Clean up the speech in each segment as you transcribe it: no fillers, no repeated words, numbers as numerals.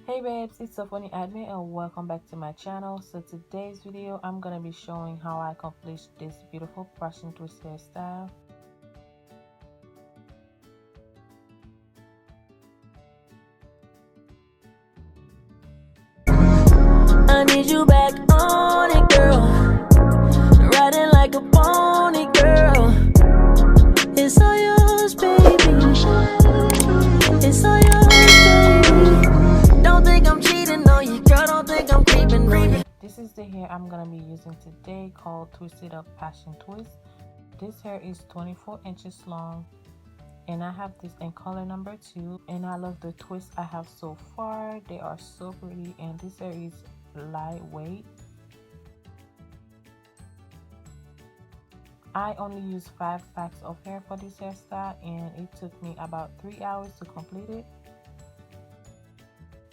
Hey babes, it's so funny admin and welcome back to my channel. So today's video I'm gonna be showing how I accomplished this beautiful passion twist hairstyle. I need you back on it, girl. Riding like a pony, girl. It's all yours, baby. It's all yours, baby. Don't think I'm cheating on you, girl. Don't think I'm creeping on you. This is the hair I'm gonna be using today, called Twisted Up Passion Twist. This hair is 24 inches long and I have this in color number 2, and I love the twists I have so far. They are so pretty and this hair is lightweight. I only used 5 packs of hair for this hairstyle and it took me about 3 hours to complete it.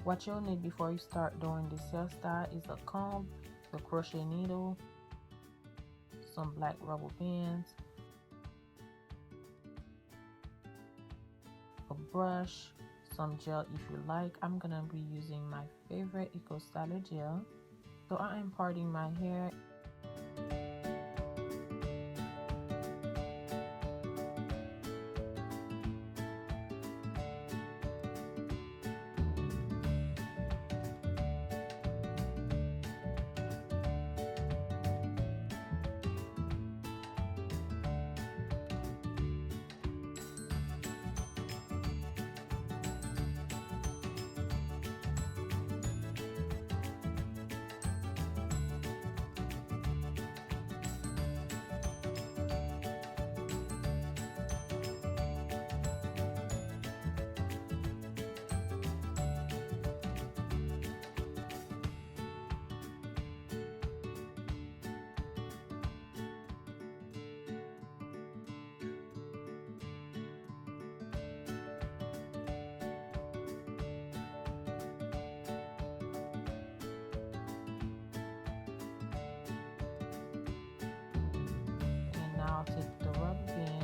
What you'll need before you start doing this hairstyle is a comb, the crochet needle, some black rubber bands, a brush, some gel if you like. I'm gonna be using my favorite Eco Styler gel. So I am parting my hair. Now I'll take the rubber band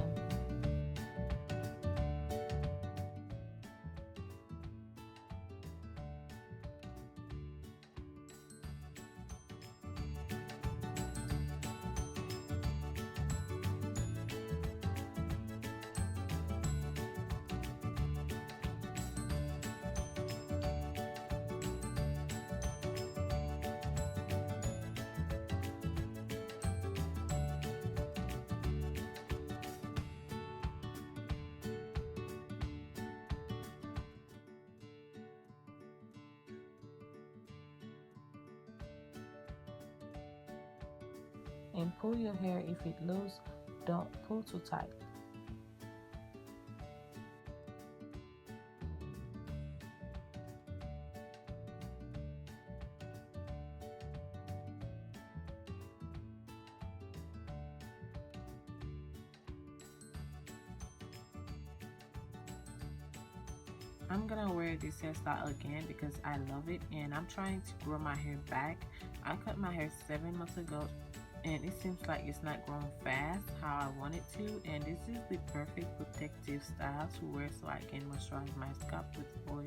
and pull your hair if it loose. Don't pull too tight. I'm gonna wear this hairstyle again because I love it and I'm trying to grow my hair back. I cut my hair 7 months ago and it seems like it's not growing fast how I want it to, and this is the perfect protective style to wear so I can moisturize my scalp with oil.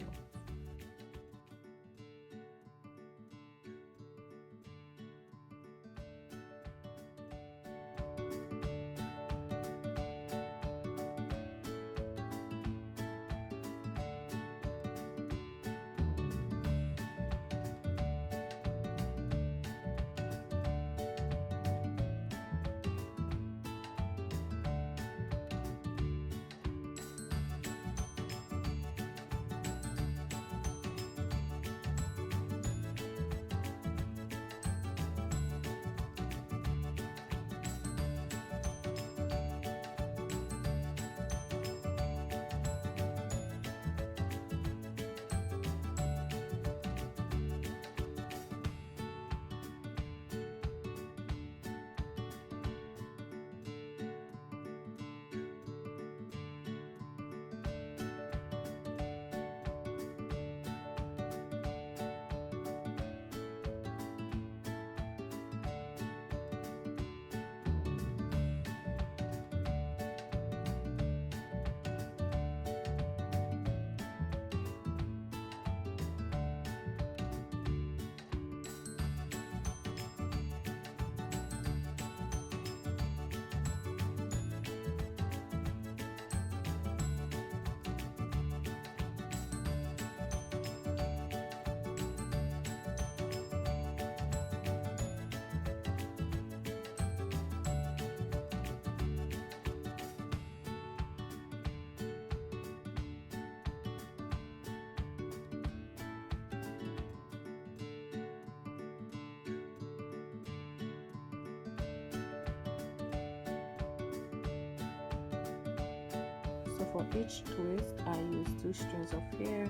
for each twist I use 2 strands of hair.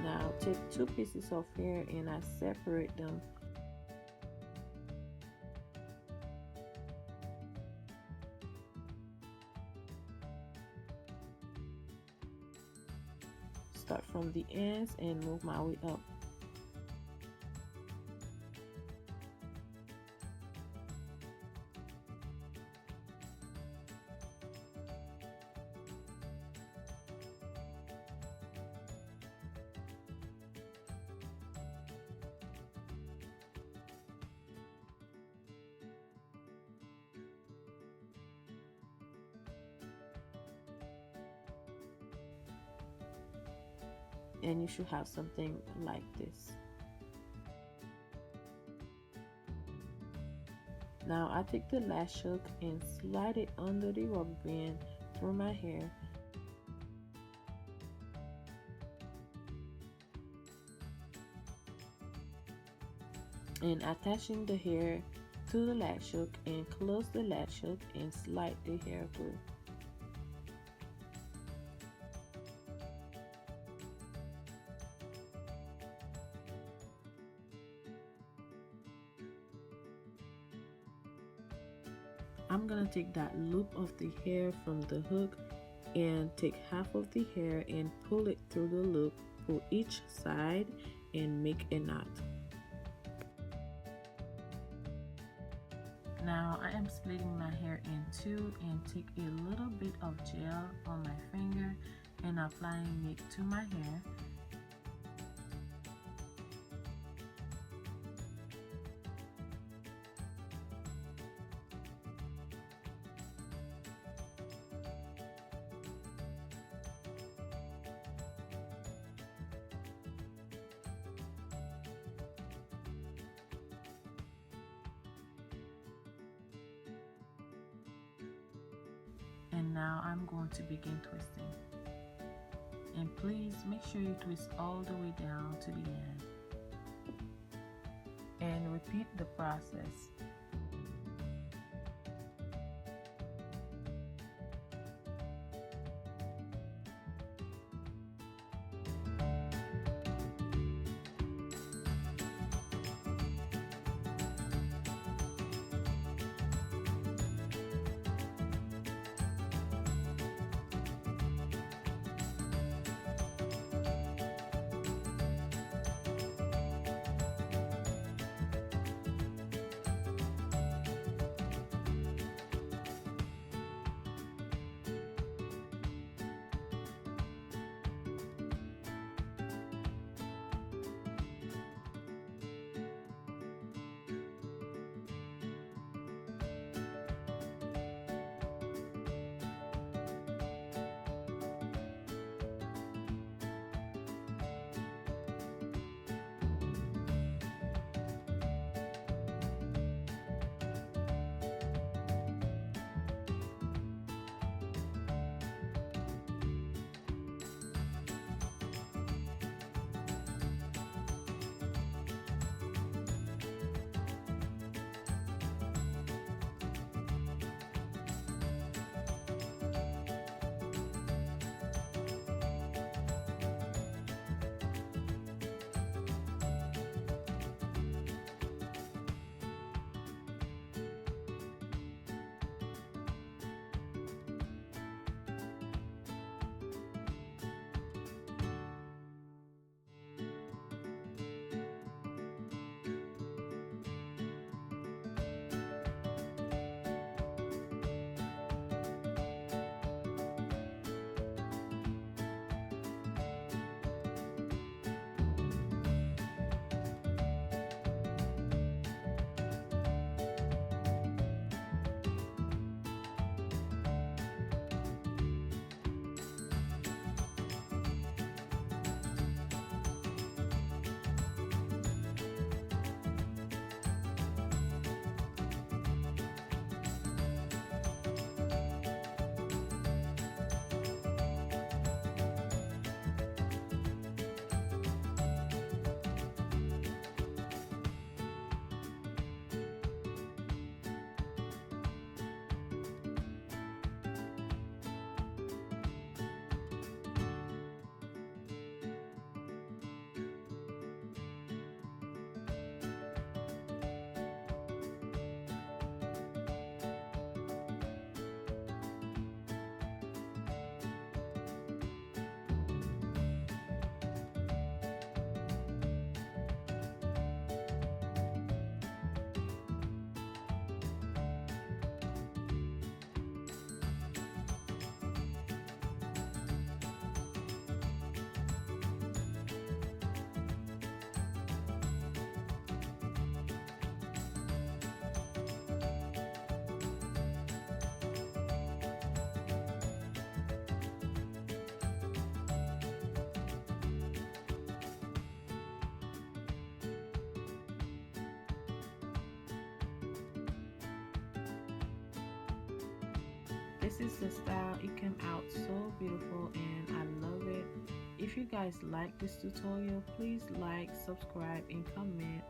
Now take 2 pieces of hair and I separate them. Start from the ends and move my way up. And you should have something like this. Now I take the lash hook and slide it under the rubber band through my hair. And attaching the hair to the lash hook, and close the lash hook and slide the hair through. I'm gonna take that loop of the hair from the hook and take half of the hair and pull it through the loop, pull each side and make a knot. Now I am splitting my hair in two and take a little bit of gel on my finger and applying it to my hair. And now I'm going to begin twisting. And please make sure you twist all the way down to the end. And repeat the process. this is the style. It came out so beautiful and I love it. If you guys like this tutorial, please like, subscribe, and comment.